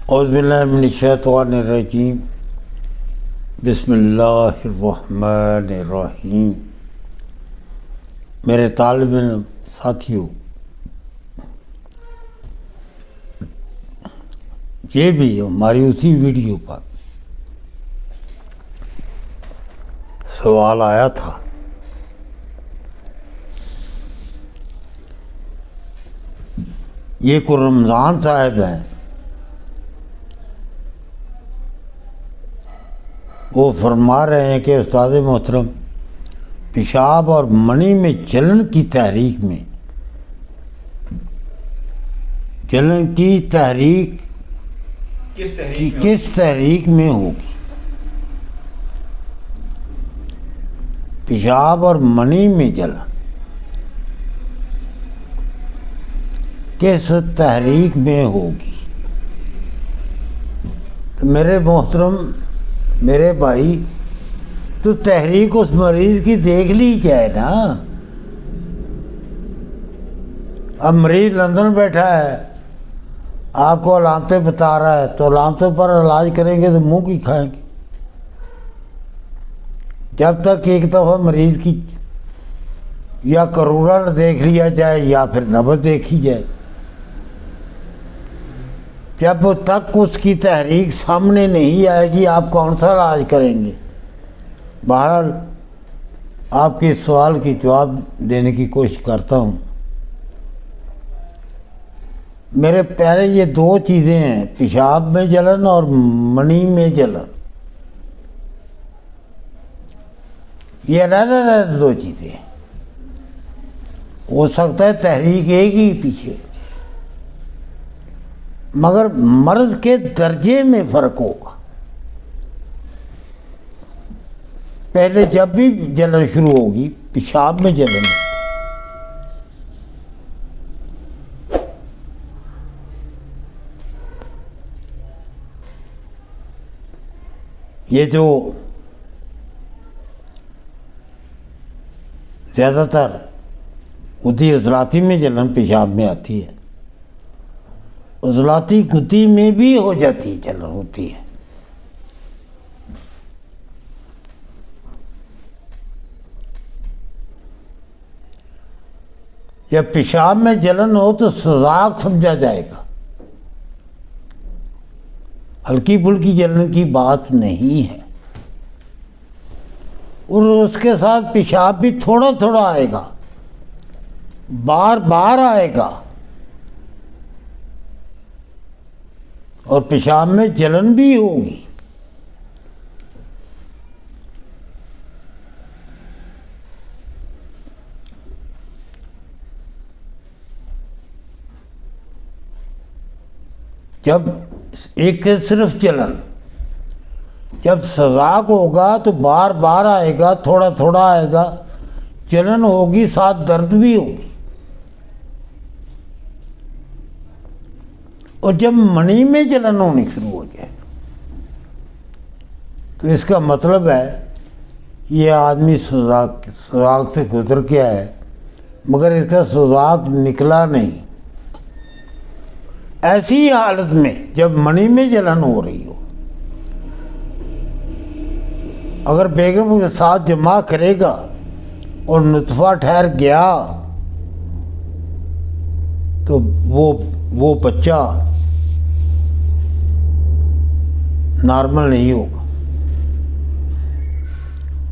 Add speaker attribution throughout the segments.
Speaker 1: اعوذ باللہ من الشیطان الرجیم بسم اللہ الرحمن الرحیم۔ میرے طالب علم ساتھیوں، یہ بھی ہماری اسی ویڈیو پر سوال آیا تھا۔ یہ کو رمضان صاحب ہیں، وہ فرما رہے ہیں کہ استاد محترم، پیشاب اور منی میں جلن کی تحریک میں کس تحریک میں ہوگی؟ پیشاب اور منی میں جلن کس تحریک میں ہوگی؟ تو میرے محترم، میرے بھائی، تو تحریک اس مریض کی دیکھ لی جائے نا۔ اب مریض لندن بیٹھا ہے، آپ کو علامتیں بتا رہا ہے، تو علامتوں پر علاج کریں گے تو منہ کی کھائیں گے؟ جب تک ایک دفعہ مریض کی یا کروڑا نہ دیکھ لیا جائے یا پھر نبض دیکھی جائے، جب تک اس کی تحریک سامنے نہیں آئے گی آپ کون سا علاج کریں گے؟ بہرحال آپ کے سوال کی جواب دینے کی کوشش کرتا ہوں۔ میرے پیارے، یہ دو چیزیں ہیں، پیشاب میں جلن اور منی میں جلن، یہ علیحدہ دو چیزیں ہیں۔ ہو سکتا ہے تحریک ایک ہی پیچھے، مگر مرض کے درجے میں فرق ہوگا۔ پہلے جب بھی جلن شروع ہوگی، پیشاب میں جلن، یہ جو زیادہ تر گدی عضلاتی میں جلن پیشاب میں آتی ہے، عضلاتی گدی میں بھی ہو جاتی ہے، جلن ہوتی ہے۔ جب پیشاب میں جلن ہو تو سوزاک سمجھا جائے گا، ہلکی پھلکی جلن کی بات نہیں ہے۔ اور اس کے ساتھ پیشاب بھی تھوڑا تھوڑا آئے گا، بار بار آئے گا، اور پیشاب میں جلن بھی ہوگی۔ جب ایک صرف جلن، جب سزاق ہوگا تو بار بار آئے گا، تھوڑا تھوڑا آئے گا، جلن ہوگی، ساتھ درد بھی ہوگی۔ اور جب منی میں جلن ہونی شروع ہو جائے تو اس کا مطلب ہے یہ آدمی سوزاک سے گزر گیا ہے، مگر اس کا سوزاک نکلا نہیں۔ ایسی حالت میں جب منی میں جلن ہو رہی ہو، اگر بیگم کے ساتھ جمع کرے گا اور نطفہ ٹھہر گیا تو وہ بچہ نارمل نہیں ہوگا،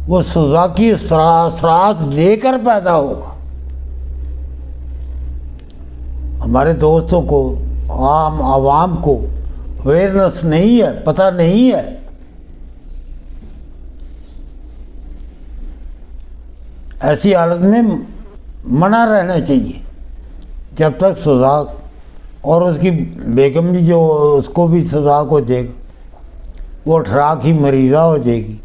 Speaker 1: وہ سوزاکی اثرات لے کر پیدا ہوگا۔ ہمارے دوستوں کو، عام عوام کو اویئرنس نہیں ہے، پتہ نہیں ہے۔ ایسی حالت میں منع رہنا چاہیے جب تک سوزاک، اور اس کی بیگم بھی جو اس کو بھی سوزاک ہو جائے گا، وہ 18 کی مریضہ ہو جائے گی،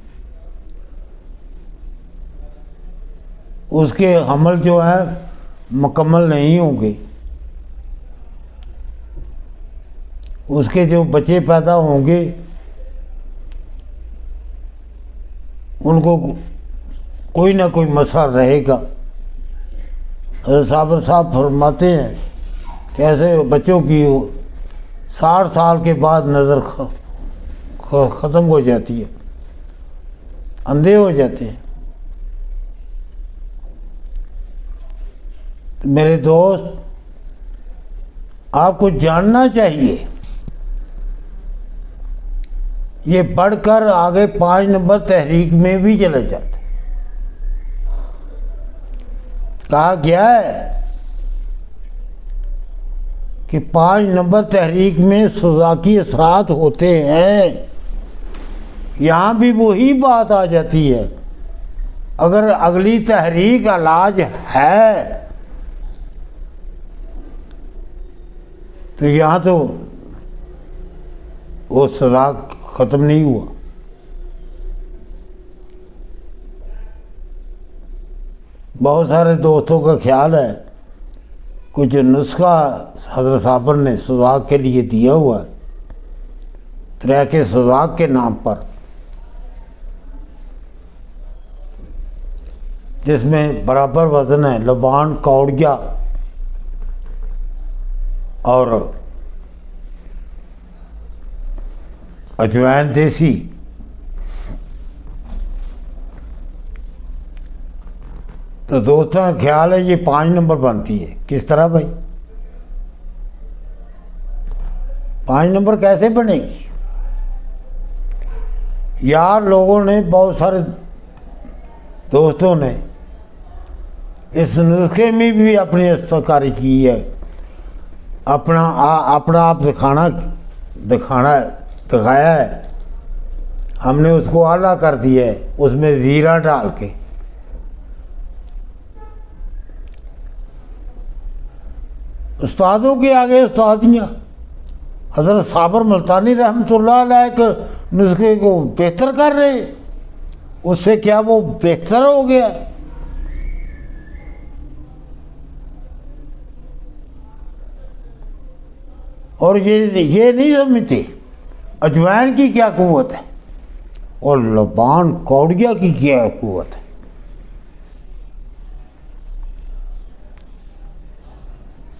Speaker 1: اس کے حمل جو ہیں مکمل نہیں ہوں گے، اس کے جو بچے پیدا ہوں گے ان کو کوئی نہ کوئی مسئلہ رہے گا۔ حضرت صابر صاحب فرماتے ہیں کہ ایسے بچوں کی 60 سال کے بعد نظر ختم ہو جاتی ہے، اندھے ہو جاتے ہیں۔ تو میرے دوست، آپ کو جاننا چاہیے، یہ پڑھ کر آگے 5 نمبر تحریک میں بھی چلا جاتا ہے۔ کہا گیا ہے کہ 5 نمبر تحریک میں سزا کی اثرات ہوتے ہیں۔ یہاں بھی وہی بات آ جاتی ہے، اگر اگلی تحریک علاج ہے تو یہاں تو وہ سزا ختم نہیں ہوا۔ بہت سارے دوستوں کا خیال ہے کہ جو نسخہ حضرت صابر نے سوزاک کے لیے دیا ہوا ہے، تریک سوزاک کے نام پر، جس میں برابر وزن ہے لبان کوڑیا اور اجوائن دیسی، تو دوستوں کا خیال ہے یہ 5 نمبر بنتی ہے۔ کس طرح بھائی 5 نمبر کیسے بنے گی؟ یار لوگوں نے، بہت سارے دوستوں نے اس نسخے میں بھی اپنی استکاری کی ہے، اپنا آپ دکھایا ہے۔ ہم نے اس کو اعلیٰ کر دیا ہے، اس میں زیرہ ڈال کے۔ استادوں کے آگے استادیاں، حضرت صابر ملتانی رحمۃ اللہ علیہ کے نسخے کو بہتر کر رہے، اس سے کیا وہ بہتر ہو گیا؟ اور یہ نہیں سمجھتے اجوائن کی کیا قوت ہے اور لبان کوڑیا کی کیا قوت ہے۔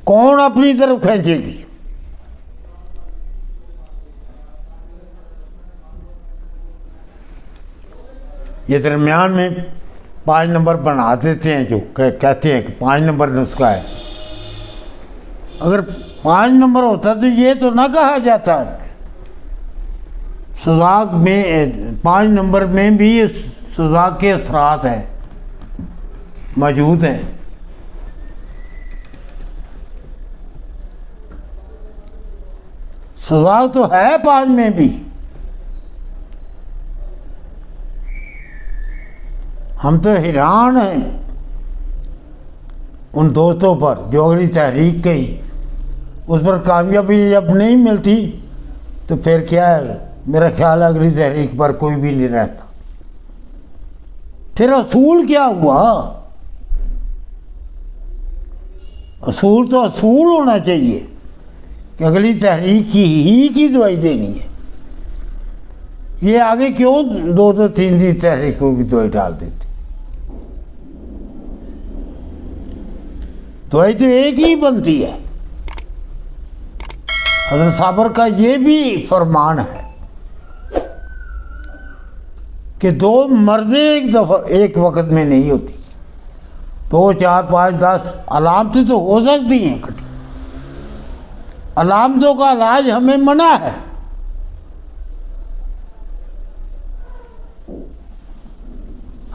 Speaker 1: کون اپنی طرف کھینچے گی؟ یہ درمیان میں 5 نمبر بنا دیتے ہیں، جو کہتے ہیں کہ 5 نمبر نسخہ ہے۔ اگر 5 نمبر ہوتا تو یہ تو نہ کہا جاتا۔ سوزاک میں 5 نمبر میں بھی سوزاک کے اثرات ہیں، موجود ہیں۔ سوزاک تو ہے 5 میں بھی۔ ہم تو حیران ہیں ان دوستوں پر جو اگلی تحریک کی، اس پر کامیابی جب نہیں ملتی تو پھر کیا ہے؟ میرا خیال ہے اگلی تحریک پر کوئی بھی نہیں رہتا۔ پھر اصول کیا ہوا؟ اصول تو اصول ہونا چاہیے کہ اگلی تحریک کی دوائی دینی ہے۔ یہ آگے کیوں 2-3 تحریکوں کی دوائی ڈال دیتے؟ دوائی تو ایک ہی بنتی ہے۔ حضرت صابر کا یہ بھی فرمان ہے کہ 2 مرضیں ایک وقت میں نہیں ہوتی، 2، 4، 5، 10 علامتیں تو ہو سکتی ہیں اکٹھی۔ علامتوں کا علاج ہمیں منع ہے۔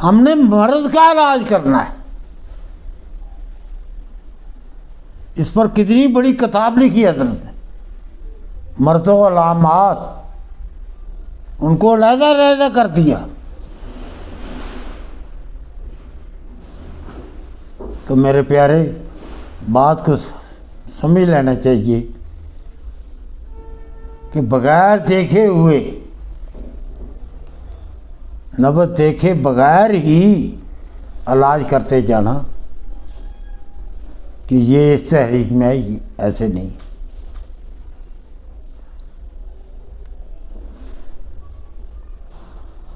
Speaker 1: ہم نے مرض کا علاج کرنا ہے۔ اس پر کتنی بڑی کتاب لکھی حضرت نے، مرض و علامات، ان کو علیحدہ کر دیا۔ تو میرے پیارے، بات کو سمجھ لینا چاہیے کہ بغیر دیکھے ہوئے، نبض دیکھے بغیر ہی علاج کرتے جانا کہ یہ اس تحریک میں ہے، ایسے نہیں۔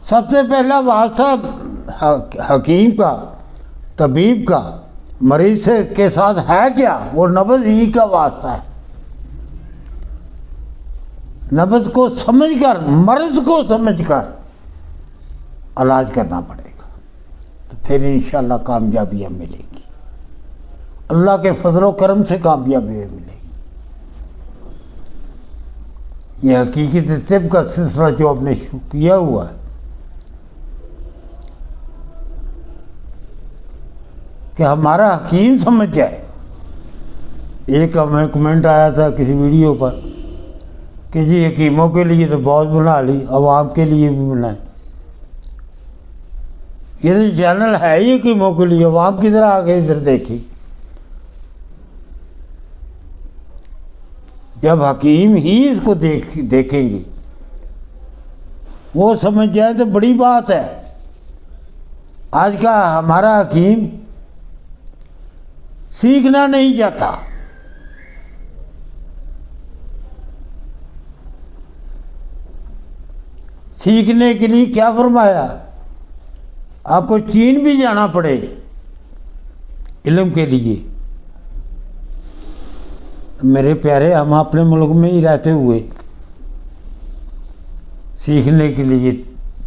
Speaker 1: سب سے پہلا واسطہ حکیم کا، طبیب کا، مریض کے ساتھ ہے کیا؟ وہ نبض ہی کا واسطہ ہے۔ نبض کو سمجھ کر، مرض کو سمجھ کر علاج کرنا پڑے گا، تو پھر انشاءاللہ کامیابیاں ملیں گی، اللہ کے فضل و کرم سے کامیابیاں ملیں گی۔ یہ حقیقت طب کا سلسلہ جو ہم نے شروع کیا ہوا ہے کہ ہمارا حکیم سمجھ جائے۔ ایک ہمیں کمنٹ آیا تھا کسی ویڈیو پر کہ جی حکیموں کے لیے تو بہت بنا لی، عوام کے لیے بھی بنائیں۔ یہ تو چینل ہے ہی حکیموں کے لیے، عوام کی طرح آگے ادھر دیکھی۔ جب حکیم ہی اس کو دیکھیں گے، وہ سمجھ جائیں تو بڑی بات ہے۔ آج کا ہمارا حکیم سیکھنا نہیں چاہتا، سیکھنے کے لیے کیا فرمایا؟ آپ کو چین بھی جانا پڑے علم کے لیے۔ میرے پیارے، ہم اپنے ملک میں ہی رہتے ہوئے سیکھنے کے لیے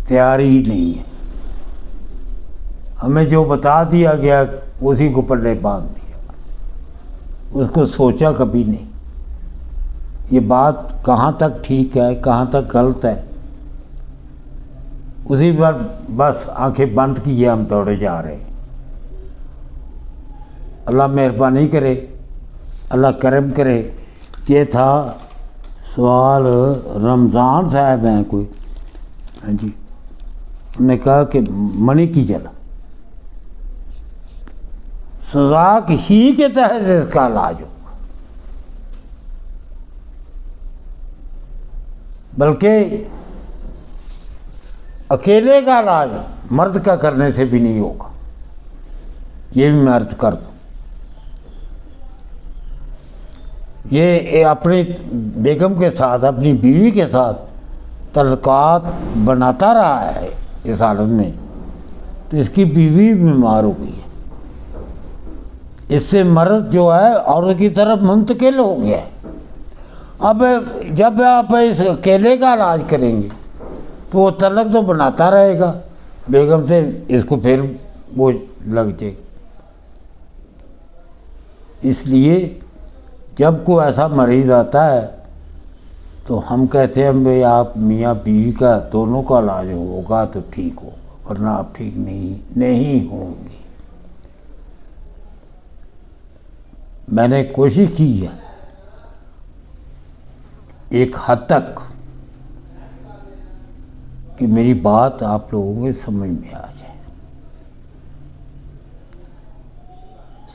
Speaker 1: تیار ہی نہیں ہے۔ ہمیں جو بتا دیا گیا اسی کو پلے باندھ دیا، اس کو سوچا کبھی نہیں یہ بات کہاں تک ٹھیک ہے، کہاں تک غلط ہے، اسی پر بس آنکھیں بند کیے ہم دوڑے جا رہے ہیں۔ اللہ مہربانی کرے، اللہ کرم کرے۔ یہ تھا سوال رمضان صاحب ہیں کوئی، ہاں جی، انہوں نے کہا کہ منی کی جل سزاق ہی کے تحت اس کا علاج ہوگا، بلکہ اکیلے کا علاج مرد کا کرنے سے بھی نہیں ہوگا، یہ بھی میں عرض کر دوں۔ یہ اپنی بیگم کے ساتھ، اپنی بیوی کے ساتھ تعلقات بناتا رہا ہے اس حالت میں، تو اس کی بیوی بیمار ہو گئی ہے، اس سے مرض جو ہے عورت کی طرف منتقل ہو گیا ہے۔ اب جب آپ اس اکیلے کا علاج کریں گے تو وہ تعلق تو بناتا رہے گا بیگم سے، اس کو پھر وہ لگ جائے گا۔ اس لیے جب کوئی ایسا مریض آتا ہے تو ہم کہتے ہیں بھئی آپ میاں بیوی کا دونوں کا علاج ہوگا تو ٹھیک ہوگا، ورنہ آپ ٹھیک نہیں ہوں گی۔ میں نے کوشش کی ہے ایک حد تک کہ میری بات آپ لوگوں کے سمجھ میں آ جائے۔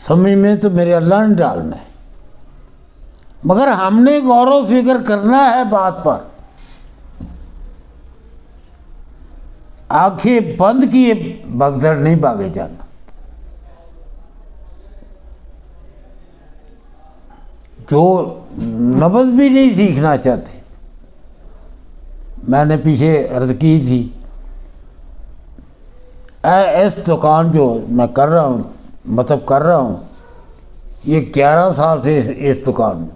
Speaker 1: سمجھ میں تو میرے اللہ نے ڈالنا ہے، مگر ہم نے غور و فکر کرنا ہے بات پر۔ آنکھیں بند کیے بغدر نہیں بھاگے جانا۔ جو نبض بھی نہیں سیکھنا چاہتے، میں نے پیچھے عرض کی تھی، اس دکان جو میں کر رہا ہوں یہ 11 سال سے اس دکان میں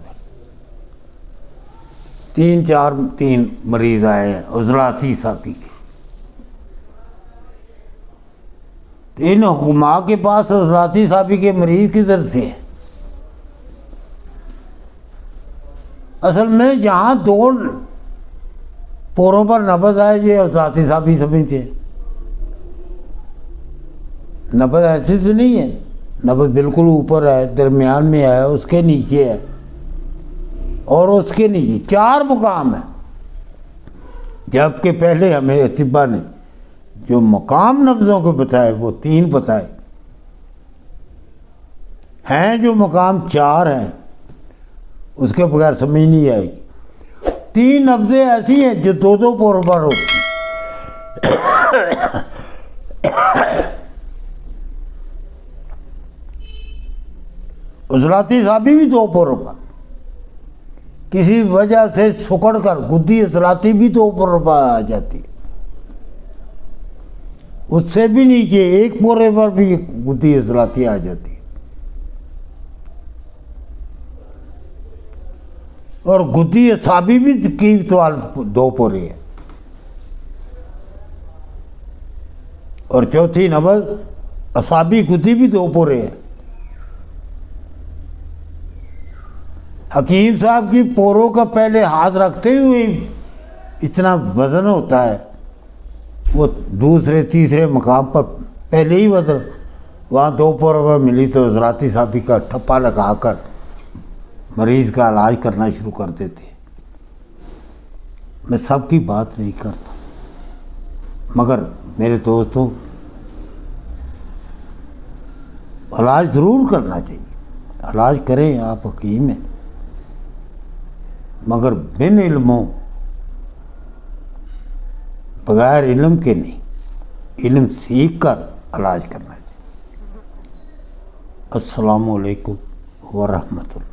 Speaker 1: 3 مریض آئے ہیں عضلاتی ساقی کے۔ ان حکماء کے پاس عضلاتی ساقی کے مریض کدھر سے ہے؟ اصل میں جہاں 2 پوروں پر نبض آئے یہ عضلاتی ساقی سمجھتے ہیں۔ نبض ایسی تو نہیں ہے، نبض بالکل اوپر ہے، درمیان میں ہے، اس کے نیچے ہے، اور اس کے نیچے 4 مقام ہیں۔ جبکہ پہلے ہمیں اطباء نے جو مقام نبضوں کو بتائے وہ 3 بتائے ہیں، جو مقام 4 ہیں اس کے بغیر سمجھ نہیں آئے گی۔ 3 نبضیں ایسی ہیں جو 2 پوروں پر ہوتی ہیں۔ عضلاتی ساقی بھی 2 پوروں پر، کسی وجہ سے سکڑ کر گدی عضلاتی بھی 2 پوروں پر آ جاتی ہے، اس سے بھی نیچے 1 پورے پر بھی گدی عضلاتی آ جاتی ہے۔ اور گدی اعصابی بھی کی دو پورے ہے، اور چوتھی نبض اعصابی گدی بھی دو پورے ہے۔ حکیم صاحب کی پوروں کا پہلے ہاتھ رکھتے ہوئے اتنا وزن ہوتا ہے، وہ دوسرے تیسرے مقام پر پہلے ہی وزن، وہاں دو پوروں پر ملی تو ذراتی صاحبی کا ٹھپا لگا کر مریض کا علاج کرنا شروع کر دیتے۔ میں سب کی بات نہیں کرتا، مگر میرے دوستوں علاج ضرور کرنا چاہیے، علاج کریں، آپ حکیم ہیں، مگر بن علموں، بغیر علم کے نہیں، علم سیکھ کر علاج کرنا چاہیے۔ السلام علیکم ورحمۃ اللہ۔